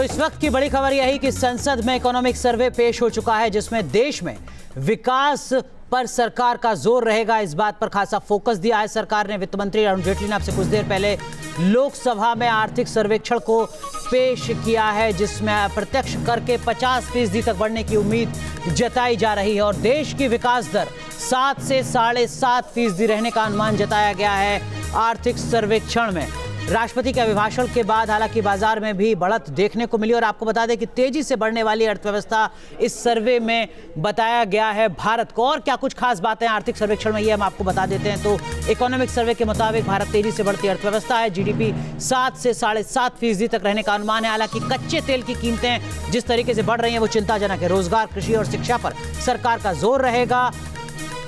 इस वक्त की बड़ी खबर यही कि संसद में इकोनॉमिक सर्वे पेश हो चुका है, जिसमें देश में विकास पर सरकार का जोर रहेगा। इस बात पर खासा फोकस दिया है सरकार ने। वित्त मंत्री अरुण जेटली ने आपसे कुछ देर पहले लोकसभा में आर्थिक सर्वेक्षण को पेश किया है, जिसमें अप्रत्यक्ष कर के 50% तक बढ़ने की उम्मीद जताई जा रही है और देश की विकास दर 7 से 7.5% रहने का अनुमान जताया गया है आर्थिक सर्वेक्षण में। राष्ट्रपति के अभिभाषण के बाद हालांकि बाजार में भी बढ़त देखने को मिली और आपको बता दें कि तेजी से बढ़ने वाली अर्थव्यवस्था इस सर्वे में बताया गया है भारत को। और क्या कुछ खास बातें आर्थिक सर्वेक्षण में ये हम आपको बता देते हैं। तो इकोनॉमिक सर्वे के मुताबिक भारत तेजी से बढ़ती अर्थव्यवस्था है। जीडीपी 7 से 7.5% तक रहने का अनुमान है। हालांकि कच्चे तेल की कीमतें जिस तरीके से बढ़ रही हैं वो चिंताजनक है। रोजगार, कृषि और शिक्षा पर सरकार का जोर रहेगा।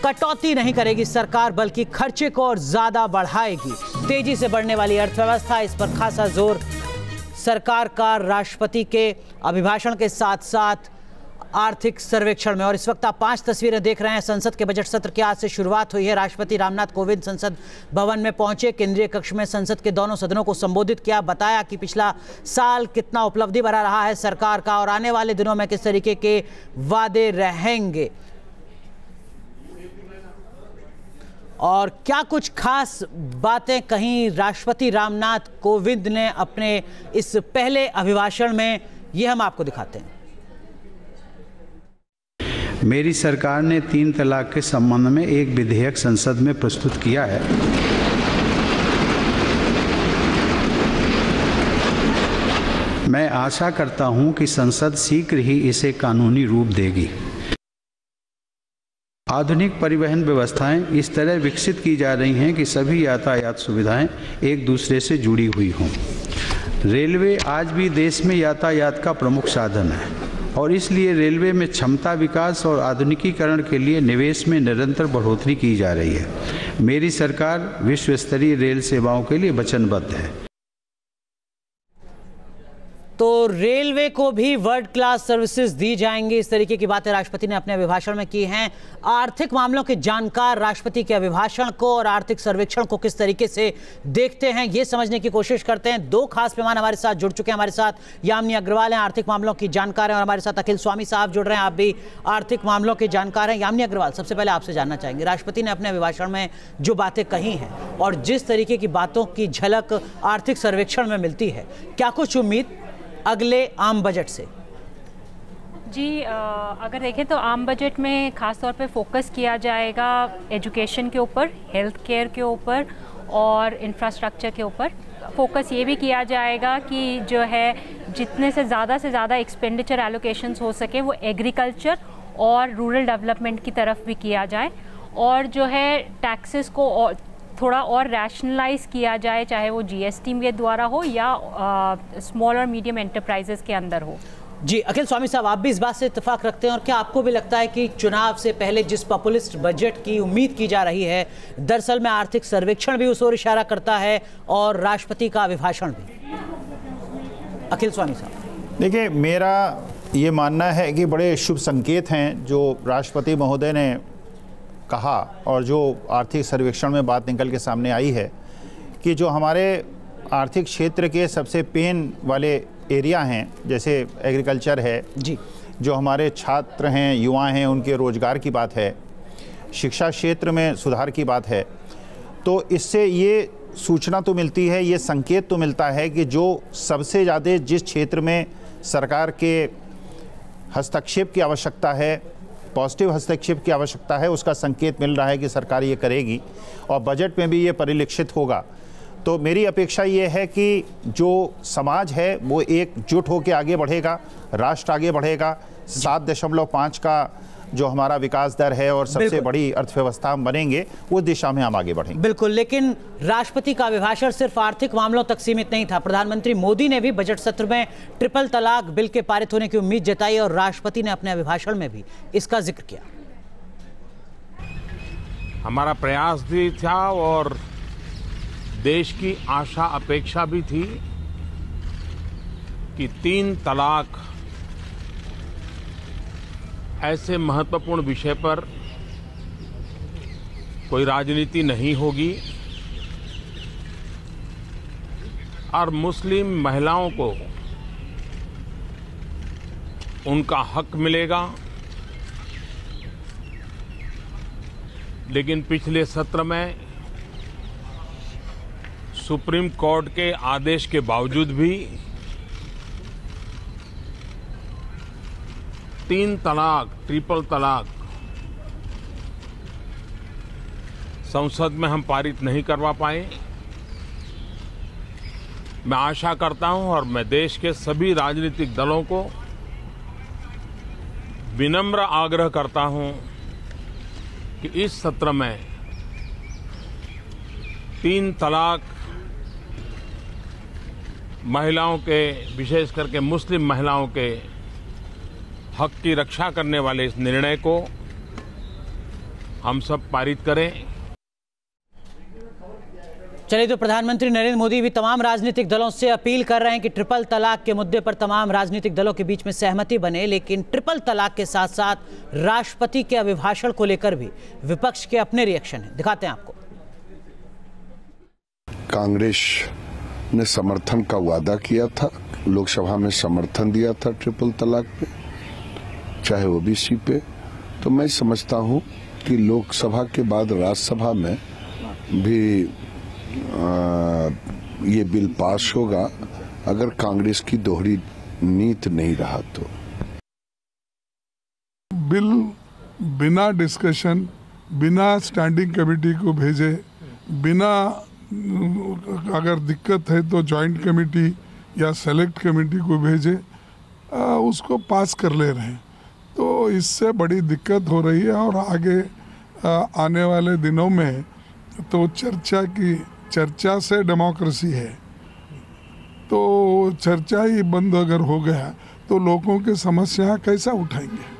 कटौती नहीं करेगी सरकार, बल्कि खर्चे को और ज्यादा बढ़ाएगी। तेजी से बढ़ने वाली अर्थव्यवस्था, इस पर खासा जोर सरकार का राष्ट्रपति के अभिभाषण के साथ साथ आर्थिक सर्वेक्षण में। और इस वक्त आप 5 तस्वीरें देख रहे हैं। संसद के बजट सत्र की आज से शुरुआत हुई है। राष्ट्रपति रामनाथ कोविंद संसद भवन में पहुंचे, केंद्रीय कक्ष में संसद के दोनों सदनों को संबोधित किया, बताया कि पिछला साल कितना उपलब्धि भरा रहा है सरकार का और आने वाले दिनों में किस तरीके के वादे रहेंगे और क्या कुछ खास बातें कहीं राष्ट्रपति रामनाथ कोविंद ने अपने इस पहले अभिभाषण में, ये हम आपको दिखाते हैं। मेरी सरकार ने 3 तलाक के संबंध में एक विधेयक संसद में प्रस्तुत किया है। मैं आशा करता हूं कि संसद शीघ्र ही इसे कानूनी रूप देगी। आधुनिक परिवहन व्यवस्थाएं इस तरह विकसित की जा रही हैं कि सभी यातायात सुविधाएं एक दूसरे से जुड़ी हुई हों। रेलवे आज भी देश में यातायात का प्रमुख साधन है और इसलिए रेलवे में क्षमता विकास और आधुनिकीकरण के लिए निवेश में निरंतर बढ़ोतरी की जा रही है। मेरी सरकार विश्व स्तरीय रेल सेवाओं के लिए वचनबद्ध है। तो रेलवे को भी वर्ल्ड क्लास सर्विसेज दी जाएंगी, इस तरीके की बातें राष्ट्रपति ने अपने अभिभाषण में की हैं। आर्थिक मामलों के जानकार राष्ट्रपति के अभिभाषण को और आर्थिक सर्वेक्षण को किस तरीके से देखते हैं, ये समझने की कोशिश करते हैं। 2 खास मेहमान हमारे साथ जुड़ चुके हैं। हमारे साथ यामिनी अग्रवाल हैं, आर्थिक मामलों की जानकार हैं, और हमारे साथ अखिल स्वामी साहब जुड़ रहे हैं, आप भी आर्थिक मामलों के जानकार हैं। यामिनी अग्रवाल, सबसे पहले आपसे जानना चाहेंगे, राष्ट्रपति ने अपने अभिभाषण में जो बातें कही हैं और जिस तरीके की बातों की झलक आर्थिक सर्वेक्षण में मिलती है, क्या कुछ उम्मीद अगले आम बजट से? जी, अगर देखें तो आम बजट में ख़ास तौर पे फोकस किया जाएगा एजुकेशन के ऊपर, हेल्थ केयर के ऊपर और इंफ्रास्ट्रक्चर के ऊपर। फोकस ये भी किया जाएगा कि जो है जितने से ज़्यादा एक्सपेंडिचर एलोकेशंस हो सके वो एग्रीकल्चर और रूरल डेवलपमेंट की तरफ भी किया जाए और जो है टैक्सेस को और थोड़ा और रैशनलाइज किया जाए, चाहे वो जीएसटी के द्वारा हो या स्मॉल और मीडियम एंटरप्राइजेस के अंदर हो। जी, अखिल स्वामी साहब, आप भी इस बात से इत्तेफाक रखते हैं और क्या आपको भी लगता है कि चुनाव से पहले जिस पॉपुलिस्ट बजट की उम्मीद की जा रही है, दरअसल में आर्थिक सर्वेक्षण भी उस ओर इशारा करता है और राष्ट्रपति का अभिभाषण भी? अखिल स्वामी साहब, देखिए, मेरा ये मानना है कि बड़े शुभ संकेत हैं जो राष्ट्रपति महोदय ने कहा और जो आर्थिक सर्वेक्षण में बात निकल के सामने आई है कि जो हमारे आर्थिक क्षेत्र के सबसे पेन वाले एरिया हैं, जैसे एग्रीकल्चर है जी, जो हमारे छात्र हैं, युवा हैं, उनके रोज़गार की बात है, शिक्षा क्षेत्र में सुधार की बात है, तो इससे ये सूचना तो मिलती है, ये संकेत तो मिलता है कि जो सबसे ज़्यादा जिस क्षेत्र में सरकार के हस्तक्षेप की आवश्यकता है, पॉजिटिव हस्तक्षेप की आवश्यकता है, उसका संकेत मिल रहा है कि सरकार ये करेगी और बजट में भी ये परिलक्षित होगा। तो मेरी अपेक्षा ये है कि जो समाज है वो एकजुट होकर आगे बढ़ेगा, राष्ट्र आगे बढ़ेगा। 7.5 का जो हमारा विकास दर है और सबसे बड़ी अर्थव्यवस्था हम बनेंगे, उस दिशा में हम आगे बढ़ेंगे। बिल्कुल, लेकिन राष्ट्रपति का अभिभाषण सिर्फ आर्थिक मामलों तक सीमित नहीं था। प्रधानमंत्री मोदी ने भी बजट सत्र में ट्रिपल तलाक बिल के पारित होने की उम्मीद जताई और राष्ट्रपति ने अपने अभिभाषण में भी इसका जिक्र किया। हमारा प्रयास भी था और देश की आशा अपेक्षा भी थी कि 3 तलाक ऐसे महत्वपूर्ण विषय पर कोई राजनीति नहीं होगी और मुस्लिम महिलाओं को उनका हक मिलेगा। लेकिन पिछले सत्र में सुप्रीम कोर्ट के आदेश के बावजूद भी 3 तलाक, ट्रिपल तलाक संसद में हम पारित नहीं करवा पाए। मैं आशा करता हूं और मैं देश के सभी राजनीतिक दलों को विनम्र आग्रह करता हूं कि इस सत्र में 3 तलाक महिलाओं के, विशेष करके मुस्लिम महिलाओं के हक की रक्षा करने वाले इस निर्णय को हम सब पारित करें। चलिए, तो प्रधानमंत्री नरेंद्र मोदी भी तमाम राजनीतिक दलों से अपील कर रहे हैं कि ट्रिपल तलाक के मुद्दे पर तमाम राजनीतिक दलों के बीच में सहमति बने। लेकिन ट्रिपल तलाक के साथ साथ राष्ट्रपति के अभिभाषण को लेकर भी विपक्ष के अपने रिएक्शन हैं, दिखाते हैं आपको। कांग्रेस ने समर्थन का वादा किया था, लोकसभा में समर्थन दिया था ट्रिपल तलाक पे, चाहे ओबीसी पे। तो मैं समझता हूं कि लोकसभा के बाद राज्यसभा में भी ये बिल पास होगा अगर कांग्रेस की दोहरी नीति नहीं रहा तो। बिल बिना डिस्कशन, बिना स्टैंडिंग कमेटी को भेजे, बिना अगर दिक्कत है तो जॉइंट कमेटी या सेलेक्ट कमेटी को भेजे, उसको पास कर ले रहे हैं। तो इससे बड़ी दिक्कत हो रही है और आगे आने वाले दिनों में तो चर्चा से डेमोक्रेसी है। तो चर्चा ही बंद अगर हो गया तो लोगों की समस्या कैसा उठाएंगे।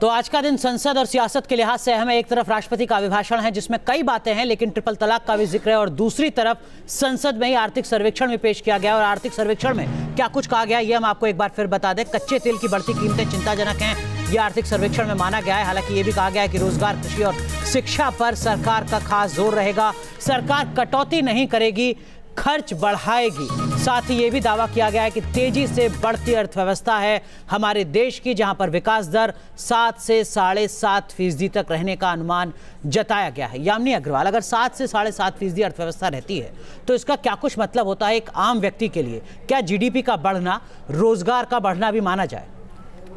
तो आज का दिन संसद और सियासत के लिहाज से अहम है। एक तरफ राष्ट्रपति का अभिभाषण है जिसमें कई बातें हैं, लेकिन ट्रिपल तलाक का भी जिक्र है, और दूसरी तरफ संसद में ही आर्थिक सर्वेक्षण भी पेश किया गया। और आर्थिक सर्वेक्षण में क्या कुछ कहा गया ये हम आपको एक बार फिर बता दें। कच्चे तेल की बढ़ती कीमतें चिंताजनक हैं, यह आर्थिक सर्वेक्षण में माना गया है। हालांकि ये भी कहा गया है कि रोजगार, कृषि और शिक्षा पर सरकार का खास जोर रहेगा। सरकार कटौती नहीं करेगी, खर्च बढ़ाएगी। साथ ही ये भी दावा किया गया है कि तेजी से बढ़ती अर्थव्यवस्था है हमारे देश की, जहां पर विकास दर 7 से 7.5% तक रहने का अनुमान जताया गया है। यामिनी अग्रवाल, अगर 7 से 7.5% अर्थव्यवस्था रहती है तो इसका क्या कुछ मतलब होता है एक आम व्यक्ति के लिए? क्या जीडीपी का बढ़ना रोजगार का बढ़ना भी माना जाए?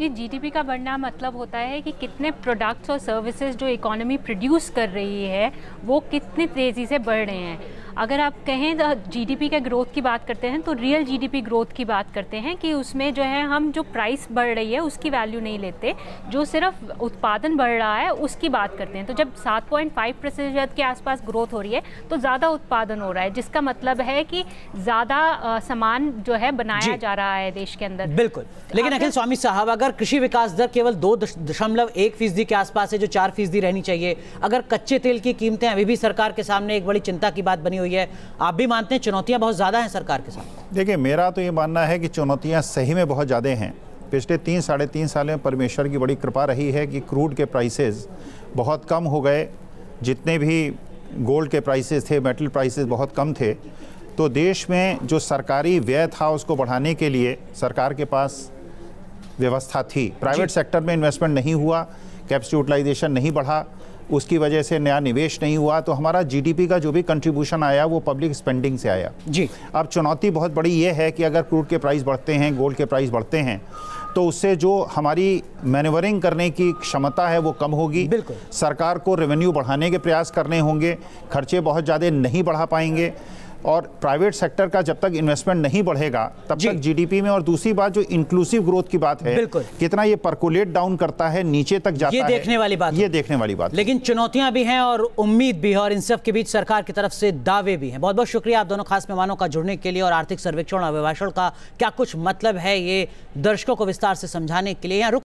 ये जीडीपी का बढ़ना मतलब होता है कि कितने प्रोडक्ट्स और सर्विसेज जो इकोनॉमी प्रोड्यूस कर रही है वो कितनी तेज़ी से बढ़ रहे हैं। अगर आप कहें तो जीडीपी के ग्रोथ की बात करते हैं तो रियल जीडीपी ग्रोथ की बात करते हैं कि उसमें जो है हम जो प्राइस बढ़ रही है उसकी वैल्यू नहीं लेते, जो सिर्फ उत्पादन बढ़ रहा है उसकी बात करते हैं। तो जब 7.5% के आसपास ग्रोथ हो रही है तो ज़्यादा उत्पादन हो रहा है, जिसका मतलब है कि ज़्यादा सामान जो है बनाया जा रहा है देश के अंदर। बिल्कुल। लेकिन अखिल स्वामी साहब, अगर कृषि विकास दर केवल 2.1% के आसपास है जो 4% रहनी चाहिए, अगर कच्चे तेल की कीमतें अभी भी सरकार के सामने एक बड़ी चिंता की बात बनी हुई है, आप भी मानते हैं चुनौतियां बहुत ज्यादा हैं सरकार के साथ? देखिए, मेरा तो ये मानना है कि चुनौतियां सही में बहुत ज़्यादा हैं। पिछले 3-3.5 साल में परमेश्वर की बड़ी कृपा रही है कि क्रूड के प्राइसेस बहुत कम हो गए। जितने भी गोल्ड के प्राइसेस थे, मेटल प्राइसेस बहुत कम थे। तो देश में जो सरकारी व्यय था उसको बढ़ाने के लिए सरकार के पास व्यवस्था थी। प्राइवेट सेक्टर में इन्वेस्टमेंट नहीं हुआ, कैपेसिटी यूटिलाइजेशन नहीं बढ़ा, उसकी वजह से नया निवेश नहीं हुआ। तो हमारा जीडीपी का जो भी कंट्रीब्यूशन आया वो पब्लिक स्पेंडिंग से आया जी। अब चुनौती बहुत बड़ी ये है कि अगर क्रूड के प्राइस बढ़ते हैं, गोल्ड के प्राइस बढ़ते हैं, तो उससे जो हमारी मैन्यूवरिंग करने की क्षमता है वो कम होगी। बिल्कुल। सरकार को रेवेन्यू बढ़ाने के प्रयास करने होंगे, खर्चे बहुत ज़्यादा नहीं बढ़ा पाएंगे। और प्राइवेट सेक्टर का जब तक इन्वेस्टमेंट नहीं बढ़ेगा तब तक जीडीपी में, और दूसरी बात जो इंक्लूसिव ग्रोथ की बात है, कितना ये परकोलेट डाउन करता है, नीचे तक जाता है, ये देखने वाली बात, ये देखने वाली बात। लेकिन चुनौतियां भी हैं और उम्मीद भी है, और इन सब के बीच सरकार की तरफ से दावे भी हैं। बहुत बहुत शुक्रिया आप दोनों खास मेहमानों का जुड़ने के लिए और आर्थिक सर्वेक्षण और अभिभाषण का क्या कुछ मतलब है ये दर्शकों को विस्तार से समझाने के लिए। यहाँ